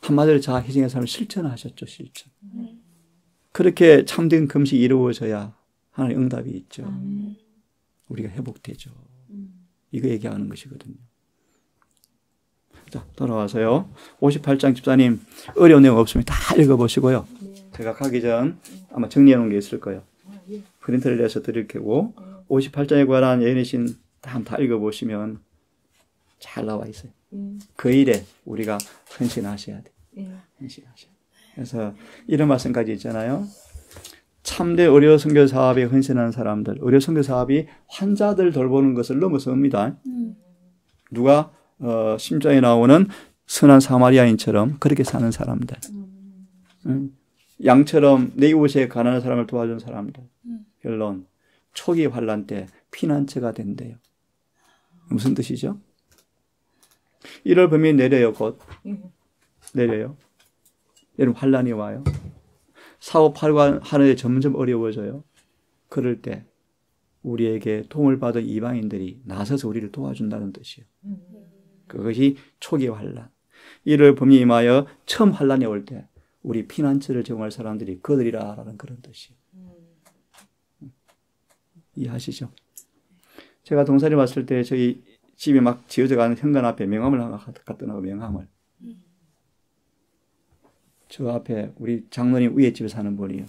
한마디로 자아 희생의 삶을 실천하셨죠. 실천. 그렇게 참된 금식이 이루어져야 하나님의 응답이 있죠. 우리가 회복되죠. 이거 얘기하는 것이거든요. 자, 돌아와서요. 58장 집사님 어려운 내용 없으면 다 읽어보시고요. 제가 가기 전 아마 정리해 놓은 게 있을 거예요. 프린트를 내서 드릴 테고 58장에 관한 예언이신 다 읽어보시면 잘 나와 있어요. 그 일에 우리가 헌신하셔야 돼요. 헌신하셔야 돼요. 그래서 이런 말씀까지 있잖아요. 참된 의료 선교 사업에 헌신하는 사람들, 의료 선교 사업이 환자들 돌보는 것을 넘어섭니다. 누가 심장에 나오는 선한 사마리아인처럼 그렇게 사는 사람들, 양처럼 내 이웃에 가난한 사람을 도와준 사람들. 결론, 초기 환란 때 피난처가 된대요. 무슨 뜻이죠? 1월 봄이 내려요. 곧 내려요. 여러분 환란이 와요. 사업하는 데 점점 어려워져요. 그럴 때 우리에게 도움을 받은 이방인들이 나서서 우리를 도와준다는 뜻이에요. 그것이 초기 환란. 1월 봄이 임하여 처음 환란이 올 때 우리 피난처를 제공할 사람들이 그들이라라는 그런 뜻이에요. 이해하시죠? 제가 동산에 왔을 때 저희 집이 막 지어져 가는 현관 앞에 명함을 하나 갖다 놓고 명함을. 저 앞에 우리 장로님 위에 집에 사는 분이에요.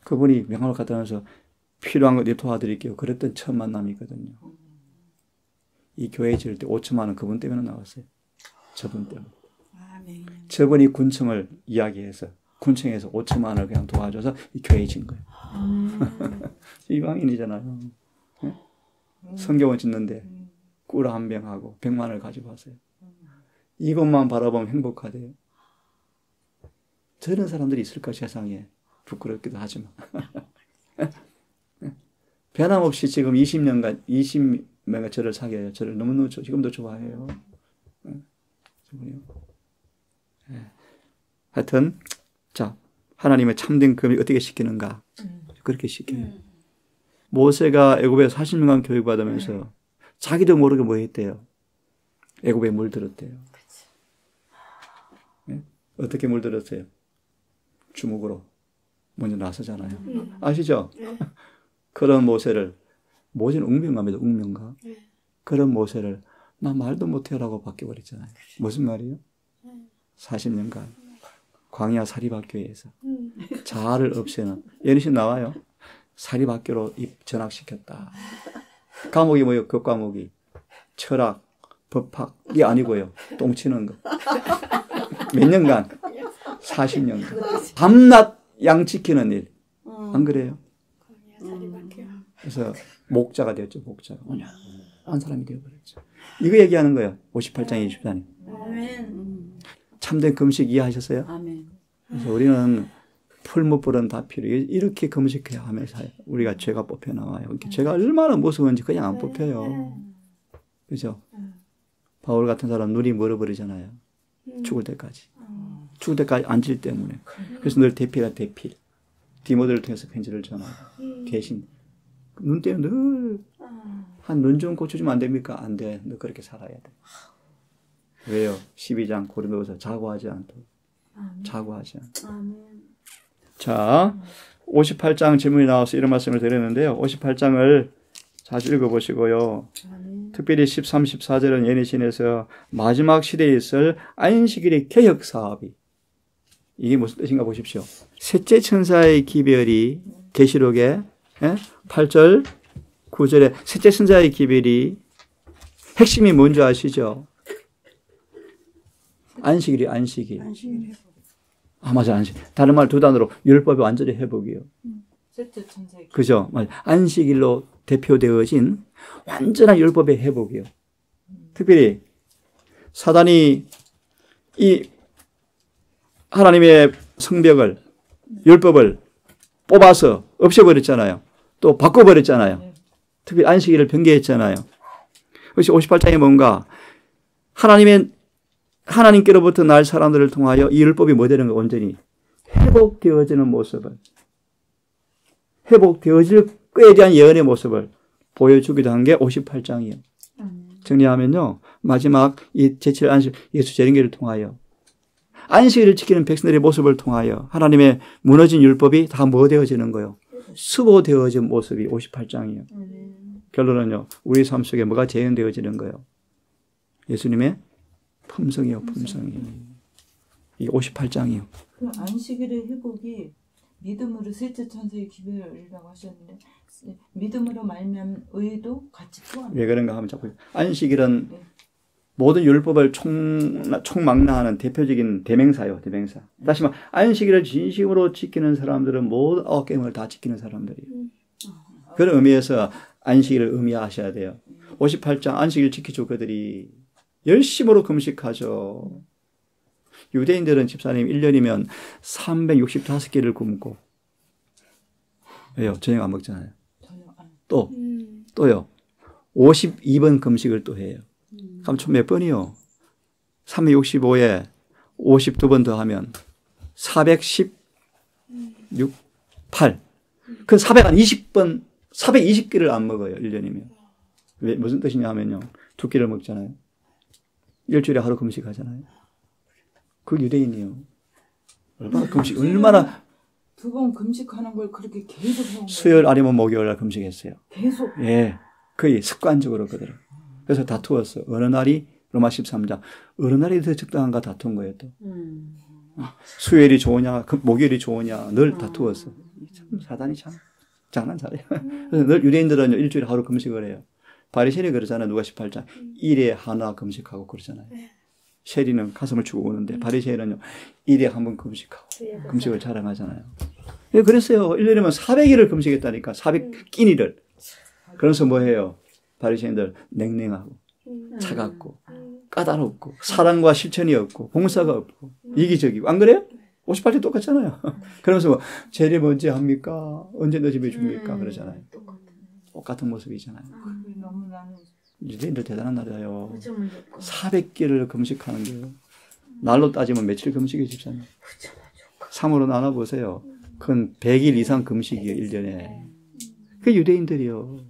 그분이 명함을 갖다 놔서 필요한 거 도와드릴게요. 그랬던 첫 만남이거든요. 이 교회 지을 때 5천만 원 그분 때문에 나왔어요. 저분 때문에. 저분이 군청을 이야기해서 군청에서 5천만 원을 그냥 도와줘서 이 교회에 진 거예요. 이방인이잖아요. 네? 성경을 짓는데 꿀 한 병하고 100만 원을 가지고 왔어요. 이것만 바라보면 행복하대요. 저런 사람들이 있을까 세상에. 부끄럽기도 하지만. 변함없이 지금 20명가 저를 사귀어요. 저를 너무너무 지금도 좋아해요. 하여튼 자, 하나님의 참된 금이 어떻게 시키는가? 그렇게 시켜요. 모세가 애굽에서 40년간 교육받으면서 자기도 모르게 뭐 했대요? 애굽에 물들었대요. 네? 어떻게 물들었어요? 주먹으로 먼저 나서잖아요. 아시죠? 그런 모세는 웅명가입니다. 웅명가. 그런 모세를 나 말도 못해라고 바뀌어버렸잖아요. 무슨 말이에요? 40년간 광야 사립학교에서 자아를 없애는 예언신 나와요. 사립학교로 전학시켰다. 과목이 뭐예요? 그 과목이 철학, 법학 이게 아니고요. 똥치는 거. 몇 년간? 40년간. 밤낮 양 지키는 일. 안 그래요? 그래서 목자가 되었죠. 목자가. 한 사람이 되어버렸죠. 이거 얘기하는 거예요. 58장 24님. 참된 금식 이해하셨어요? 아멘. 그래서 우리는 풀무불은 다 필요해요. 이렇게 금식해야 하면서 우리가 죄가 뽑혀 나와요. 죄가 얼마나 무서운지 그냥 안 뽑혀요. 그죠? 바울 같은 사람 눈이 멀어버리잖아요. 죽을 때까지. 죽을 때까지 앉을 때문에. 그래서 늘 대필이야 대필. 디모데를 통해서 편지를 전하고 계신. 눈 때문에 늘 한 눈 좀 고쳐주면 안 됩니까? 안 돼. 너 그렇게 살아야 돼. 왜요? 12장 고린도서 자고하지 않도록. 자고하지 않도록. 자, 58장 질문이 나와서 이런 말씀을 드렸는데요. 58장을 자주 읽어보시고요. 특별히 13, 14절은 예언신에서 마지막 시대에 있을 안식일의 개혁 사업이 이게 무슨 뜻인가 보십시오. 셋째 천사의 기별이 계시록에 8절, 9절에 셋째 천사의 기별이 핵심이 뭔지 아시죠? 안식일이 안식일. 아, 맞아, 안식. 다른 말 두 단어로 율법의 완전히 회복이요. 그죠? 맞아. 안식일로 대표되어진 완전한 율법의 회복이요. 특별히 사단이 이 하나님의 성벽을, 율법을 뽑아서 없애버렸잖아요. 또 바꿔버렸잖아요. 특별히 안식일을 변개했잖아요. 그것이 58장에 뭔가 하나님의 하나님께로부터 날 사람들을 통하여 이 율법이 뭐 되는 거 온전히 회복되어지는 모습을 회복되어질 것에 대한 예언의 모습을 보여주기도 한 게 58장이에요. 정리하면요. 마지막 이 제7 안식 예수 재림계를 통하여 안식일을 지키는 백성들의 모습을 통하여 하나님의 무너진 율법이 다 뭐 되어지는 거예요? 수보되어진 모습이 58장이에요. 결론은요. 우리 삶 속에 뭐가 재현되어지는 거예요? 예수님의 품성이요. 품성이. 이게 58장이에요. 그 안식일의 회복이 믿음으로 셋째 천사의 기별이라고 하셨는데 믿음으로 말미암은 의도 같이 포함. 왜 그런가 하면 자꾸 안식일은 모든 율법을 총망라하는 대표적인 대명사요. 대명사. 다시 말해 안식일을 진심으로 지키는 사람들은 모든 9계명을 다 지키는 사람들이에요. 그런 의미에서 안식일을 의미하셔야 돼요. 58장 안식일 지키죠. 그들이 열심으로 금식하죠. 유대인들은 집사님 1년이면 365개를 굶고 왜요? 저녁 안 먹잖아요. 또요. 52번 금식을 또 해요. 그럼 총 몇 번이요? 365에 52번 더하면 416, 8. 그 420번, 420개를 안 먹어요. 1년이면. 왜, 무슨 뜻이냐 하면요. 2끼를 먹잖아요. 일주일에 하루 금식하잖아요. 그 유대인이요. 얼마나 금식, 얼마나. 2번 금식하는 걸 그렇게 계속 해온 거예요. 수요일 아니면 목요일 날 금식했어요. 계속. 예. 거의 습관적으로 그대로. 그래서 다투었어. 어느 날이 로마 13장. 어느 날이 더 적당한가 다툰 거예요, 또. 수요일이 좋으냐, 목요일이 좋으냐, 늘 다투었어. 참, 사단이 참, 장난 잘해요. 그래서 늘 유대인들은 일주일에 하루 금식을 해요. 바리새인이 그러잖아요. 누가 18장. 일에 하나 금식하고 그러잖아요. 세리는 가슴을 치고 우는데, 바리새인은요, 일에 한 번 금식하고, 금식을 자랑하잖아요. 예, 그랬어요. 1년이면 400일을 금식했다니까. 400끼니를. 그래서 뭐 해요? 바리새인들 냉랭하고 차갑고 까다롭고 사랑과 실천이 없고 봉사가 없고 이기적이고 안 그래요? 58절 똑같잖아요. 그러면서 뭐 재림 언제 합니까? 언제 너 집에 줍니까? 그러잖아요. 똑같은 모습이잖아요. 너무 나는 유대인들 대단한 나라예요. 400개를 금식하는 거예요. 날로 따지면 며칠 금식이 집사님? 3으로 나눠보세요. 그건 100일 이상 금식이에요. 1년에. 그 유대인들이요.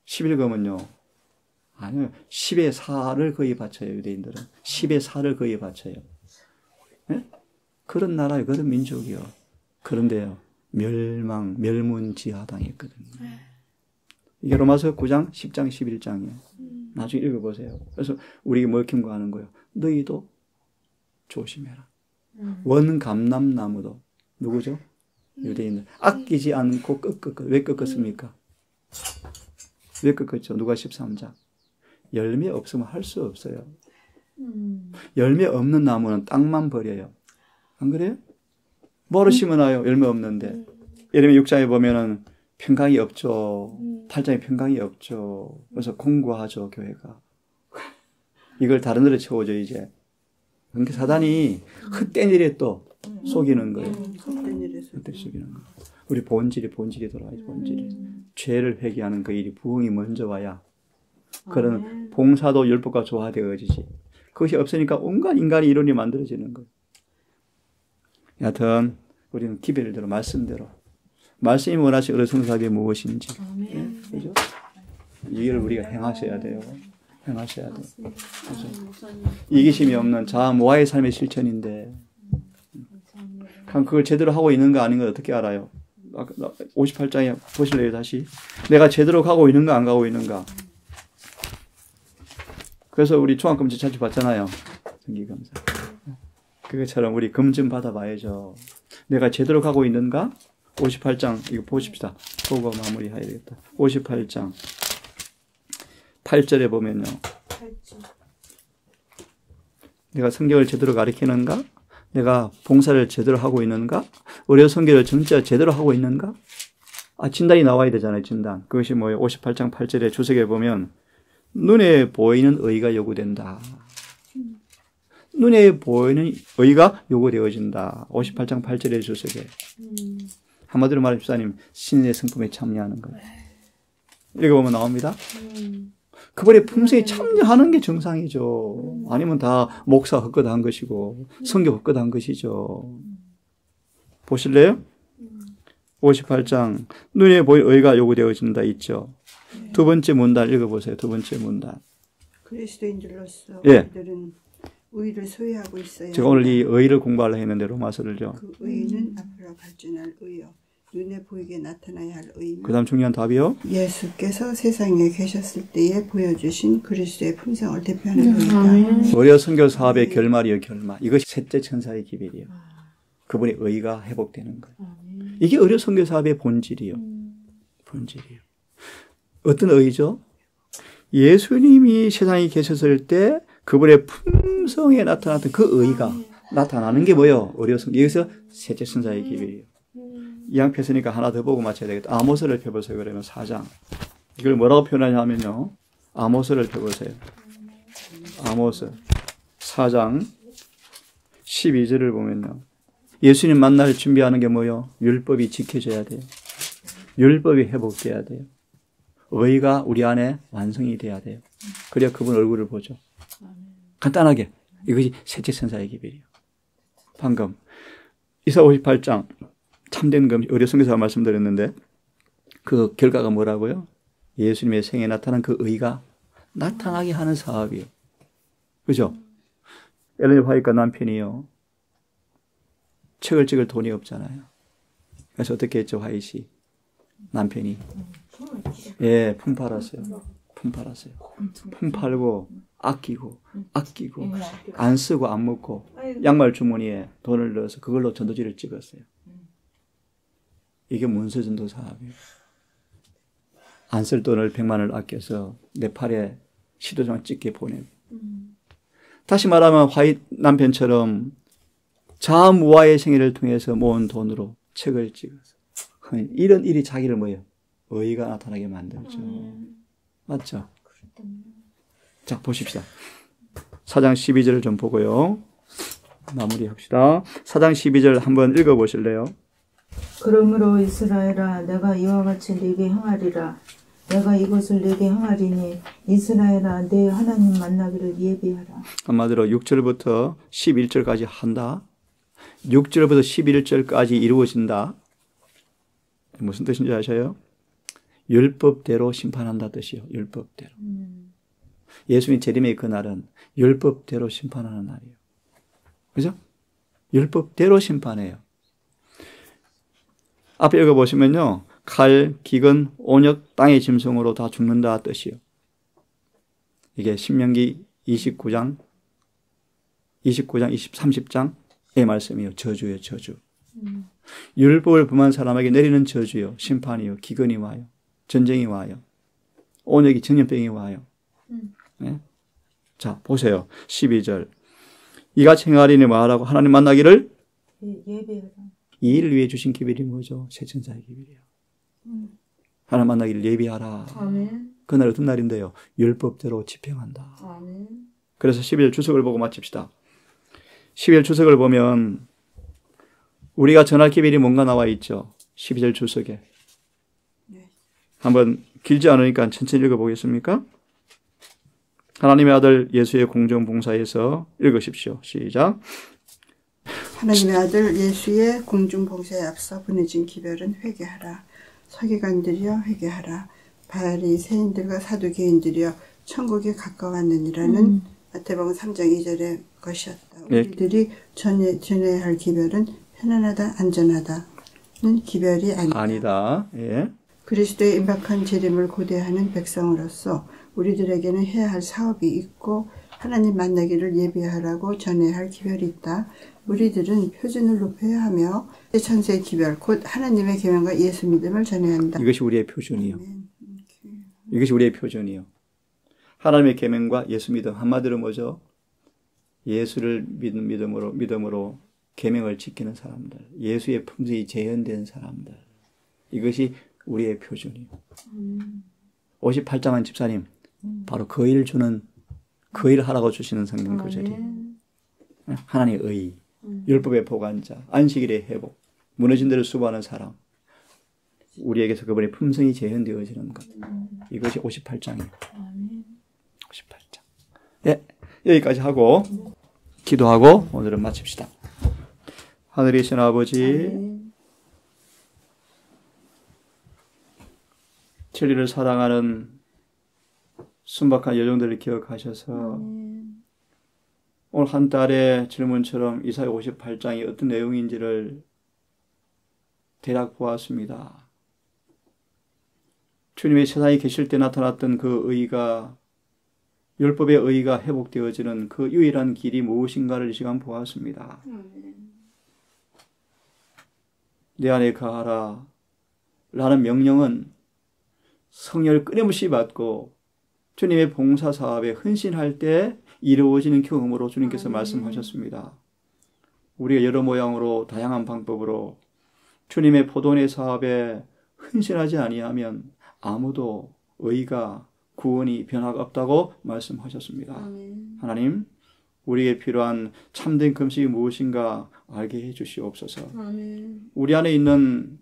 11금은요. 아니요. 10의 4를 거의 바쳐요. 유대인들은. 10의 4를 거의 바쳐요. 네? 그런 나라예요. 그런 민족이요. 그런데요. 멸문지하당했거든요. 이게 로마서 9장, 10장, 11장이에요. 나중에 읽어보세요. 그래서 우리에게 뭘 경고하는 거예요? 너희도 조심해라. 원감람나무도 누구죠? 유대인들. 아끼지 않고 왜 꺾었습니까? 왜 꺾었죠? 누가 13장. 열매 없으면 할 수 없어요. 열매 없는 나무는 땅만 버려요. 안 그래요? 뭐로 심어놔요? 열매 없는데. 예레미야 6장에 보면은 평강이 없죠. 8장에 평강이 없죠. 그래서 공고하죠, 교회가. 이걸 다른 데로 채워줘, 이제. 그러니까 사단이 헛된 일에 또 속이는 거예요. 헛된 일에 속이는 거예요. 우리 본질이 돌아와야지, 본질이. 죄를 회개하는 그 일이 부흥이 먼저 와야 그런 봉사도 율법과 조화되어지지. 그것이 없으니까 온갖 인간의 이론이 만들어지는 거예요. 여하튼 우리는 기별대로 말씀대로 말씀이 원하시는 의성사업이 무엇인지 그죠? 이걸 우리가 행하셔야 돼요. 행하셔야 돼요. 그죠? 이기심이 없는 자아모아의 삶의 실천인데 그걸 제대로 하고 있는가 아닌 걸 어떻게 알아요? 58장에 보실래요, 다시? 내가 제대로 가고 있는가, 안 가고 있는가? 그래서 우리 종합금지 자주 받잖아요. 정기검사. 그것처럼 우리 검증 받아봐야죠. 내가 제대로 가고 있는가? 58장, 이거 보십시다. 보고 마무리해야 되겠다. 58장. 8절에 보면요. 내가 성경을 제대로 가르치는가? 내가 봉사를 제대로 하고 있는가? 의료 선교를 진짜 제대로 하고 있는가? 진단이 나와야 되잖아요, 진단. 그것이 뭐예요? 58장 8절에 주석에 보면 눈에 보이는 의가 요구된다. 눈에 보이는 의가 요구되어진다. 58장 8절의 주석에. 한마디로 말해 집사님, 신의 성품에 참여하는 거예요. 읽어보면 나옵니다. 그분의 품성에 참여하는 게 정상이죠. 아니면 다 목사 헛것한 것이고 성교 헛것한 것이죠. 보실래요? 58장 눈에 보일 의가 요구되어진다 있죠. 두 번째 문단 읽어보세요. 두 번째 문단. 그리스도인들로서 예. 우리들은 의를 소유하고 있어요. 제가 오늘 이 의를 공부하려 했는데 로마서를요. 그 의는 앞으로 발전할 의요. 눈에 보이게 나타나야 할 의는 그 다음 중요한 답이요. 예수께서 세상에 계셨을 때에 보여주신 그리스도의 품성을 대표하는 의다. 의료 선교 사업의 결말이요, 결말. 이것이 셋째 천사의 기별이요. 그분의 의가 회복되는 거예요. 이게 의료 선교 사업의 본질이요. 본질이요. 어떤 의죠? 예수님이 세상에 계셨을 때 그분의 품성에 나타났던 그 의가 나타나는 게 뭐예요? 의료 선교. 여기서 셋째 천사의 기별이요. 이양 폈으니까 하나 더 보고 맞춰야 되겠다. 아모스를 펴보세요. 그러면 4장. 이걸 뭐라고 표현하냐면요. 아모스를 펴보세요. 아모스 4장 12절을 보면요. 예수님 만날 준비하는 게 뭐예요? 율법이 지켜져야 돼요. 율법이 회복돼야 돼요. 의가 우리 안에 완성이 돼야 돼요. 그래야 그분 얼굴을 보죠. 간단하게. 이것이 셋째 천사의 기별이에요. 방금 이사 58장 참된 의료 선교사가 말씀드렸는데 그 결과가 뭐라고요? 예수님의 생에 나타난 그 의가 나타나게 하는 사업이에요. 그죠? 엘렌 화이트 남편이요. 책을 찍을 돈이 없잖아요. 그래서 어떻게 했죠, 화이시? 남편이. 예, 품 팔았어요. 품 팔았어요. 품 팔고, 아끼고, 안 쓰고, 안 먹고, 양말 주머니에 돈을 넣어서 그걸로 전도지를 찍었어요. 이게 문서전도 사업이에요. 안 쓸 돈을 100만을 아껴서 네팔에 시도장 찍게 보내고. 다시 말하면 화이트 남편처럼 자아무아의 생애를 통해서 모은 돈으로 책을 찍어서 이런 일이 자기를 뭐예요? 의가 나타나게 만들죠. 맞죠? 자, 보십시다. 4장 12절을 좀 보고요. 마무리합시다. 4장 12절 한번 읽어보실래요? 그러므로 이스라엘아 내가 이와 같이 네게 행하리라. 내가 이것을 네게 행하리니 이스라엘아 내 하나님 만나기를 예비하라. 한마디로 6절부터 11절까지 한다. 6절부터 11절까지 이루어진다. 무슨 뜻인지 아셔요? 율법대로 심판한다 뜻이요. 율법대로. 예수님 재림의 그날은 율법대로 심판하는 날이에요. 그죠? 율법대로 심판해요. 앞에 읽어보시면요. 칼, 기근, 온역, 땅의 짐승으로 다 죽는다 뜻이요. 이게 신명기 29장, 30장의 말씀이요. 저주예요. 저주. 율법을 범한 사람에게 내리는 저주요. 심판이요. 기근이 와요. 전쟁이 와요. 온역이 전염병이 와요. 네? 자, 보세요. 12절. 이같이 행하리니 뭐하라고? 하나님 만나기를 예비하라. 이 일을 위해 주신 기별이 뭐죠? 세천사의 기별이에요. 하나님 만나기를 예비하라. 아멘. 그날 어떤 날인데요? 율법대로 집행한다. 아멘. 그래서 12절 주석을 보고 마칩시다. 12절 주석을 보면 우리가 전할 기별이 뭔가 나와 있죠. 12절 주석에. 한번 길지 않으니까 천천히 읽어보겠습니까? 하나님의 아들 예수의 공정봉사에서 읽으십시오. 시작. 하나님의 아들 예수의 공중봉사에 앞서 보내진 기별은 회개하라. 서기관들이여 회개하라. 바리새인들과 사두개인들이여 천국에 가까웠느니라는 마태복음 3장 2절의 것이었다. 우리들이 전해야 할 기별은 편안하다, 안전하다는 기별이 아니다. 예. 그리스도의 임박한 재림을 고대하는 백성으로서 우리들에게는 해야 할 사업이 있고 하나님 만나기를 예비하라고 전해야 할 기별이 있다. 우리들은 표준을 높여야 하며 천세의 기별, 곧 하나님의 계명과 예수 믿음을 전해야 한다. 이것이 우리의 표준이요. 이것이 우리의 표준이요. 하나님의 계명과 예수 믿음. 한마디로 뭐죠? 예수를 믿음으로 계명을 지키는 사람들. 예수의 품성이 재현된 사람들. 이것이 우리의 표준이요. 58장한 집사님, 바로 그 일 주는, 그 일 하라고 주시는 성경 구절이에요. 하나님의 의, 율법의 보관자, 안식일의 회복, 무너진 데를 수고하는 사람, 우리에게서 그분의 품성이 재현되어지는 것. 이것이 58장이에요. 58장. 네, 여기까지 하고 기도하고 오늘은 마칩시다. 하늘에 계신 아버지, 진리를 사랑하는 순박한 여종들을 기억하셔서 오늘 한 달의 질문처럼 이사야 58장이 어떤 내용인지를 대략 보았습니다. 주님의 세상에 계실 때 나타났던 그 의가, 율법의 의가 회복되어지는 그 유일한 길이 무엇인가를 이 시간 보았습니다. 내 안에 거하라 라는 명령은 성령을 끊임없이 받고 주님의 봉사 사업에 헌신할 때 이루어지는 경험으로 주님께서 말씀하셨습니다. 우리가 여러 모양으로 다양한 방법으로 주님의 포도원의 사업에 헌신하지 아니하면 아무도 의가 구원이 변화가 없다고 말씀하셨습니다. 하나님, 우리에게 필요한 참된 금식이 무엇인가 알게 해주시옵소서. 우리 안에 있는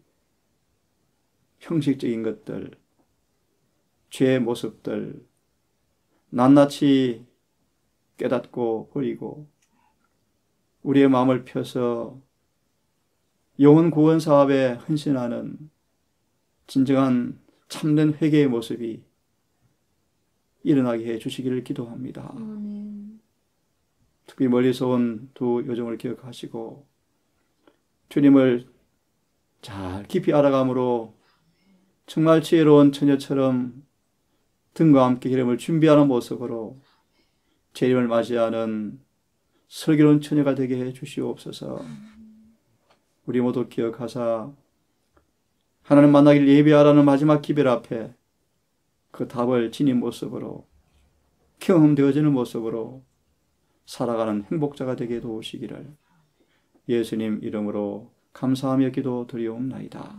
형식적인 것들, 죄의 모습들 낱낱이 깨닫고 버리고 우리의 마음을 펴서 영혼 구원 사업에 헌신하는 진정한 참된 회개의 모습이 일어나게 해 주시기를 기도합니다. 특히 멀리서 온 두 여종을 기억하시고 주님을 잘 깊이 알아감으로 정말 지혜로운 처녀처럼 등과 함께 기름을 준비하는 모습으로 재림을 맞이하는 슬기로운 처녀가 되게 해 주시옵소서. 우리 모두 기억하사 하나님 만나기를 예비하라는 마지막 기별 앞에 그 답을 지닌 모습으로 경험되어지는 모습으로 살아가는 행복자가 되게 도우시기를 예수님 이름으로 감사하며 기도드리옵나이다.